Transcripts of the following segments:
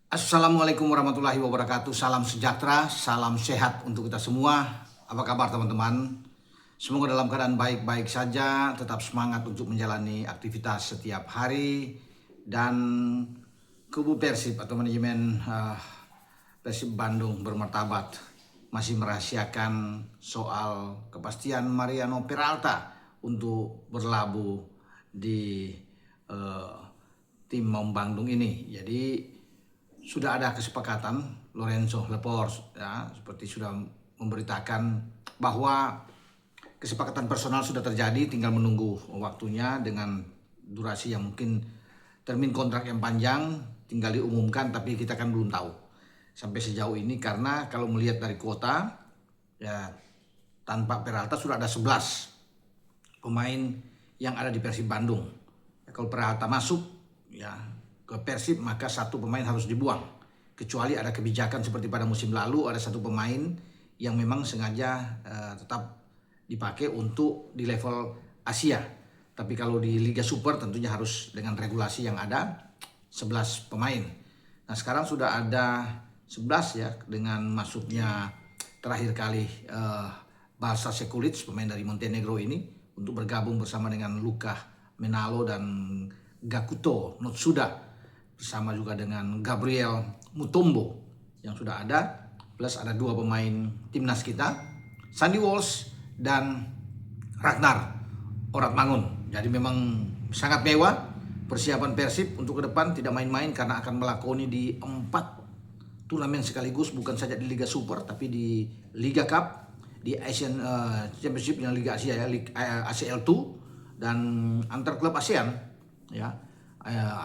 Assalamualaikum warahmatullahi wabarakatuh. Salam sejahtera, salam sehat untuk kita semua. Apa kabar teman-teman? Semoga dalam keadaan baik-baik saja, tetap semangat untuk menjalani aktivitas setiap hari. Dan kubu Persib atau manajemen Persib Bandung bermartabat masih merahasiakan soal kepastian Mariano Peralta untuk berlabuh di eh, tim Maung Bandung ini. Jadi sudah ada kesepakatan Lorenzo Lepors ya, seperti sudah memberitakan bahwa kesepakatan personal sudah terjadi, tinggal menunggu waktunya dengan durasi yang mungkin termin kontrak yang panjang, tinggal diumumkan, tapi kita kan belum tahu sampai sejauh ini. Karena kalau melihat dari kuota ya, tanpa Peralta sudah ada 11 pemain yang ada di Persib Bandung. Ya, kalau Peralta masuk ya ke Persib, maka satu pemain harus dibuang. Kecuali ada kebijakan seperti pada musim lalu, ada satu pemain yang memang sengaja tetap dipakai untuk di level Asia. Tapi kalau di Liga Super tentunya harus dengan regulasi yang ada 11 pemain. Nah sekarang sudah ada 11 ya, dengan masuknya terakhir kali Balsa Sekulic, pemain dari Montenegro ini, untuk bergabung bersama dengan Luka Menalo dan Gakuto Notsuda, bersama juga dengan Gabriel Mutombo yang sudah ada, plus ada dua pemain timnas kita, Sandy Walsh dan Ragnar Oratmangun. Jadi memang sangat mewah persiapan Persib untuk ke depan, tidak main-main karena akan melakoni di 4 turnamen sekaligus, bukan saja di Liga Super tapi di Liga Cup, di Asian Championship yang Liga Asia ya, ACL2, dan antar klub ASEAN ya,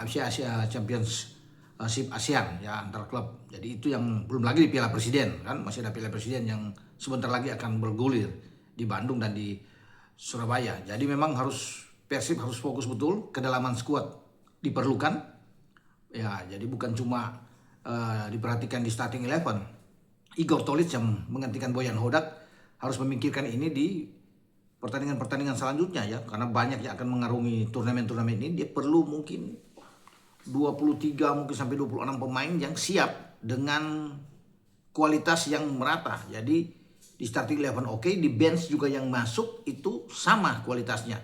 Asia Championship ASEAN ya, antar klub. Jadi itu yang belum lagi di Piala Presiden kan, masih ada Piala Presiden yang sebentar lagi akan bergulir di Bandung dan di Surabaya. Jadi memang Persib harus fokus betul, kedalaman skuad diperlukan ya. Jadi bukan cuma diperhatikan di starting 11. Igor Tolic yang menggantikan Boyan Hodak harus memikirkan ini di pertandingan-pertandingan selanjutnya ya, karena banyak yang akan mengarungi turnamen-turnamen ini. Dia perlu mungkin 23 mungkin sampai 26 pemain yang siap dengan kualitas yang merata. Jadi di starting 11 oke, di bench juga yang masuk itu sama kualitasnya,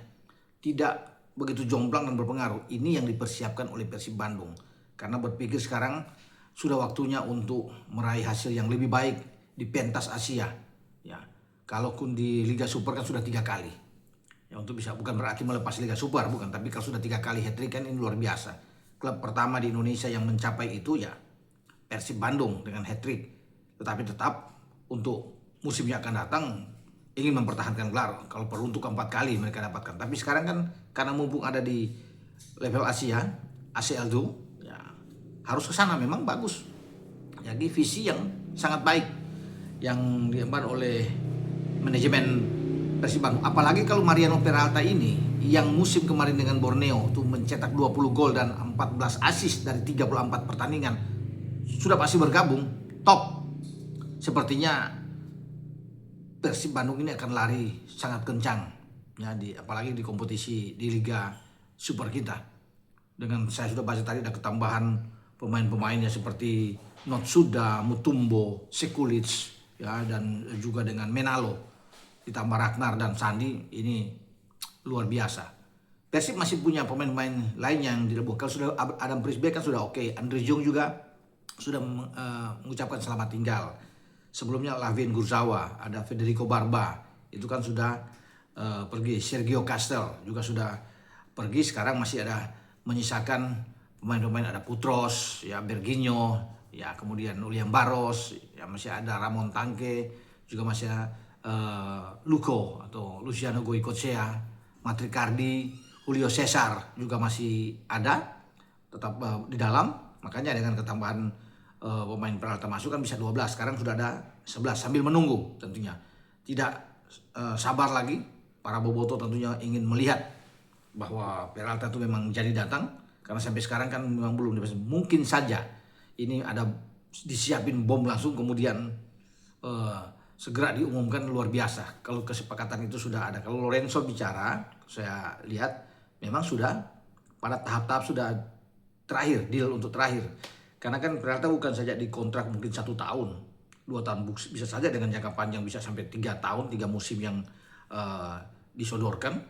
tidak begitu jomplang dan berpengaruh. Ini yang dipersiapkan oleh Persib Bandung, karena berpikir sekarang sudah waktunya untuk meraih hasil yang lebih baik di pentas Asia ya. Kalaupun di Liga Super kan sudah 3 kali ya, untuk bisa, bukan berarti melepas Liga Super, bukan, tapi kalau sudah 3 kali hat-trick kan ini luar biasa. Klub pertama di Indonesia yang mencapai itu ya Persib Bandung dengan hat-trick. Tetapi tetap untuk musim yang akan datang ingin mempertahankan gelar, kalau perlu untuk keempat kali mereka dapatkan. Tapi sekarang kan karena mumpung ada di level Asia, ACL2 ya, harus ke sana, memang bagus. Jadi visi yang sangat baik yang diemban oleh manajemen Persib Bandung. Apalagi kalau Mariano Peralta ini yang musim kemarin dengan Borneo tuh mencetak 20 gol dan 14 assist dari 34 pertandingan, sudah pasti bergabung top. Sepertinya Persib Bandung ini akan lari sangat kencang ya, apalagi di kompetisi di Liga Super kita. Dengan saya sudah baca tadi ada ketambahan pemain-pemainnya seperti Notsuda, Mutombo, Sekulic ya, dan juga dengan Menalo, ditambah Ragnar dan Sandi, ini luar biasa. Persib masih punya pemain-pemain lain yang dilebuhkan. Sudah Adam Prisbeck kan sudah oke. Andre Jong juga sudah mengucapkan selamat tinggal. Sebelumnya Lavin Gurzawa, ada Federico Barba, itu kan sudah pergi. Sergio Castel juga sudah pergi. Sekarang masih ada menyisakan pemain-pemain, ada Putros, ya Berginho, ya kemudian Ulian Baros, ya masih ada Ramon Tanque, juga masih ada Luko atau Luciano Goicoechea, Matricardi, Julio Cesar juga masih ada tetap di dalam. Makanya dengan ketambahan pemain Peralta masuk kan bisa 12, sekarang sudah ada 11, sambil menunggu tentunya. Tidak sabar lagi para boboto tentunya ingin melihat bahwa Peralta itu memang jadi datang, karena sampai sekarang kan memang belum. Mungkin saja ini ada disiapin bom langsung kemudian segera diumumkan, luar biasa kalau kesepakatan itu sudah ada. Kalau Lorenzo bicara, saya lihat memang sudah pada tahap-tahap sudah terakhir, deal untuk terakhir. Karena kan Peralta bukan saja dikontrak mungkin 1 tahun, 2 tahun, bisa saja dengan jangka panjang bisa sampai 3 tahun, 3 musim yang eh, disodorkan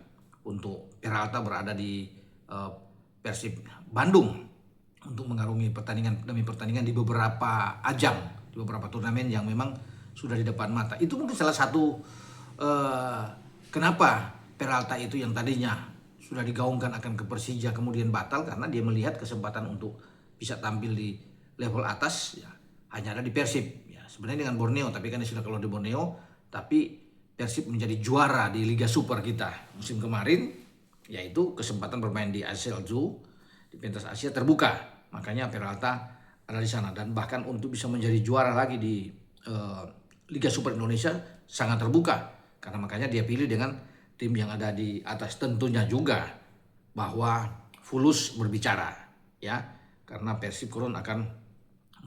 untuk Peralta berada di eh, Persib Bandung untuk mengarungi pertandingan demi pertandingan di beberapa ajang, di beberapa turnamen yang memang sudah di depan mata. Itu mungkin salah satu eh, kenapa Peralta itu yang tadinya sudah digaungkan akan ke Persija kemudian batal, karena dia melihat kesempatan untuk bisa tampil di level atas ya hanya ada di Persib. Ya, sebenarnya dengan Borneo, tapi kan dia sudah keluar di Borneo, tapi Persib menjadi juara di Liga Super kita musim kemarin, yaitu kesempatan bermain di ASL Zoo, di pentas Asia terbuka. Makanya Peralta ada di sana, dan bahkan untuk bisa menjadi juara lagi di Liga Super Indonesia sangat terbuka, karena makanya dia pilih dengan tim yang ada di atas. Tentunya juga bahwa Fulus berbicara ya, karena Persib Kurun akan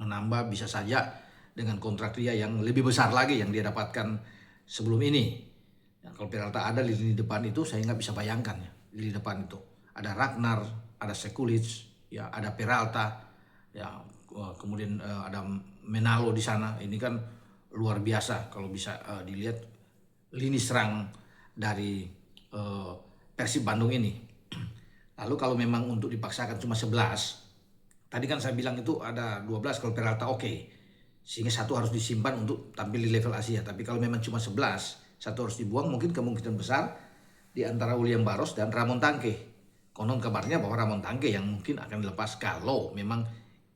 menambah bisa saja dengan kontrak dia yang lebih besar lagi yang dia dapatkan sebelum ini. Ya, kalau Peralta ada di lini depan itu, saya nggak bisa bayangkan ya, di lini depan itu ada Ragnar, ada Sekulic, ya ada Peralta, ya kemudian ada Menalo di sana. Ini kan luar biasa kalau bisa dilihat lini serang dari Persib Bandung ini. Lalu kalau memang untuk dipaksakan cuma 11, tadi kan saya bilang itu ada 12 kalau Peralta oke. Sehingga satu harus disimpan untuk tampil di level Asia. Tapi kalau memang cuma 11, satu harus dibuang, mungkin kemungkinan besar di antara William Barros dan Ramon Tangke. Konon kabarnya bahwa Ramon Tangke yang mungkin akan dilepas kalau memang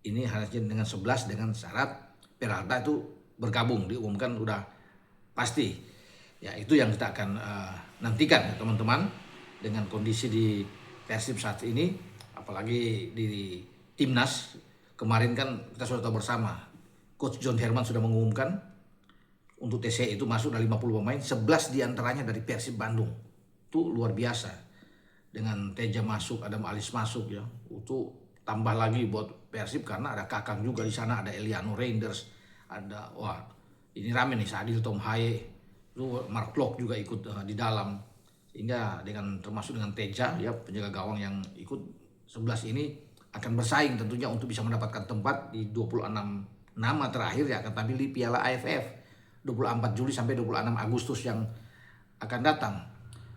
ini hanya dengan 11 dengan syarat Peralta itu bergabung, diumumkan udah pasti. Ya, itu yang kita akan nantikan ya teman-teman, dengan kondisi di Persib saat ini, apalagi di Timnas. Kemarin kan kita sudah tahu bersama, Coach John Herman sudah mengumumkan untuk TC itu masuk dari 50 pemain, 11 diantaranya dari Persib Bandung. Itu luar biasa. Dengan Teja masuk, ada Alis masuk ya, itu tambah lagi buat Persib karena ada Kakang juga di sana, ada Eliano Reinders, ada ini rame nih, Sadil Tom Haye, itu Mark Klok juga ikut di dalam. Sehingga dengan termasuk dengan Teja ya, penjaga gawang yang ikut 11 ini akan bersaing tentunya untuk bisa mendapatkan tempat di 26 nama terakhir yang akan tampil di Piala AFF 24 Juli sampai 26 Agustus yang akan datang.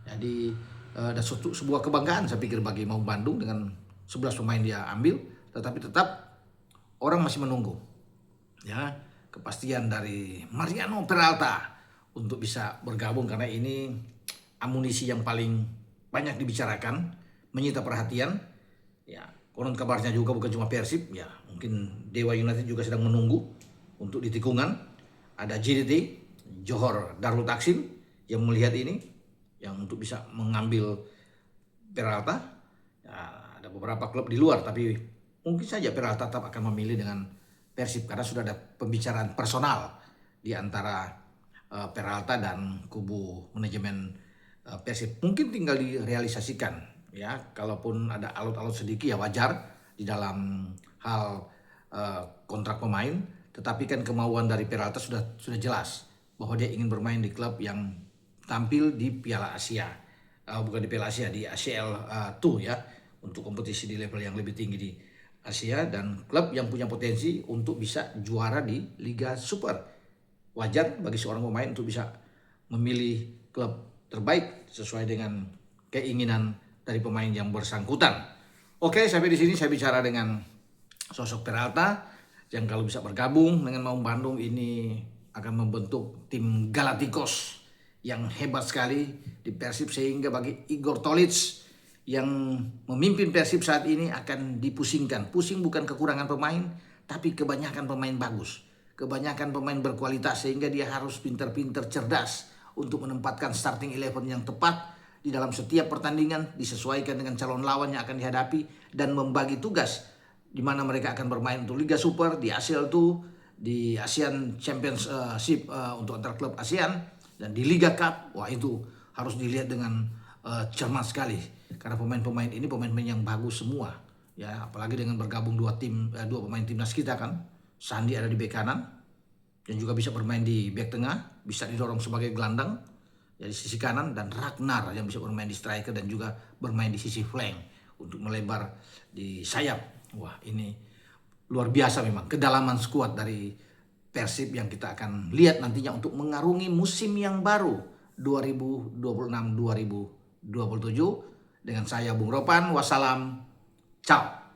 Jadi ada sebuah kebanggaan saya pikir bagi Maung Bandung dengan 11 pemain dia ambil, tetapi tetap orang masih menunggu ya kepastian dari Mariano Peralta untuk bisa bergabung, karena ini amunisi yang paling banyak dibicarakan, menyita perhatian. Ya, konon kabarnya juga bukan cuma Persib, ya mungkin Dewa United juga sedang menunggu untuk di tikungan. Ada JDT, Johor Darul Taksim yang melihat ini, yang untuk bisa mengambil Peralta. Ya, ada beberapa klub di luar, tapi mungkin saja Peralta tetap akan memilih dengan Persib karena sudah ada pembicaraan personal di antara Peralta dan kubu manajemen Persib. Mungkin tinggal direalisasikan ya, kalaupun ada alot-alot sedikit ya wajar di dalam hal kontrak pemain, tetapi kan kemauan dari Peralta sudah jelas bahwa dia ingin bermain di klub yang tampil di Piala Asia, bukan di Piala Asia, di ACL 2 ya, untuk kompetisi di level yang lebih tinggi di Asia, dan klub yang punya potensi untuk bisa juara di Liga Super. Wajar bagi seorang pemain untuk bisa memilih klub terbaik sesuai dengan keinginan dari pemain yang bersangkutan. Oke, sampai di sini saya bicara dengan sosok Peralta yang kalau bisa bergabung dengan Maung Bandung ini akan membentuk tim Galacticos yang hebat sekali di Persib, sehingga bagi Igor Tolic yang memimpin Persib saat ini akan dipusingkan. Pusing bukan kekurangan pemain, tapi kebanyakan pemain bagus, kebanyakan pemain berkualitas, sehingga dia harus pintar-pintar cerdas untuk menempatkan starting 11 yang tepat di dalam setiap pertandingan, disesuaikan dengan calon lawan yang akan dihadapi, dan membagi tugas di mana mereka akan bermain untuk Liga Super, di ASEAN 2, di ASEAN Championship untuk antar klub ASEAN, dan di Liga Cup. Wah, itu harus dilihat dengan cermat sekali, karena pemain-pemain ini pemain-pemain yang bagus semua ya, apalagi dengan bergabung dua pemain timnas kita kan. Sandi ada di bek kanan dan juga bisa bermain di bek tengah, bisa didorong sebagai gelandang ya di sisi kanan, dan Ragnar yang bisa bermain di striker dan juga bermain di sisi flank untuk melebar di sayap. Wah, ini luar biasa memang. Kedalaman skuad dari Persib yang kita akan lihat nantinya untuk mengarungi musim yang baru 2026-2027. Dengan saya Bung Ropan, wassalam, ciao.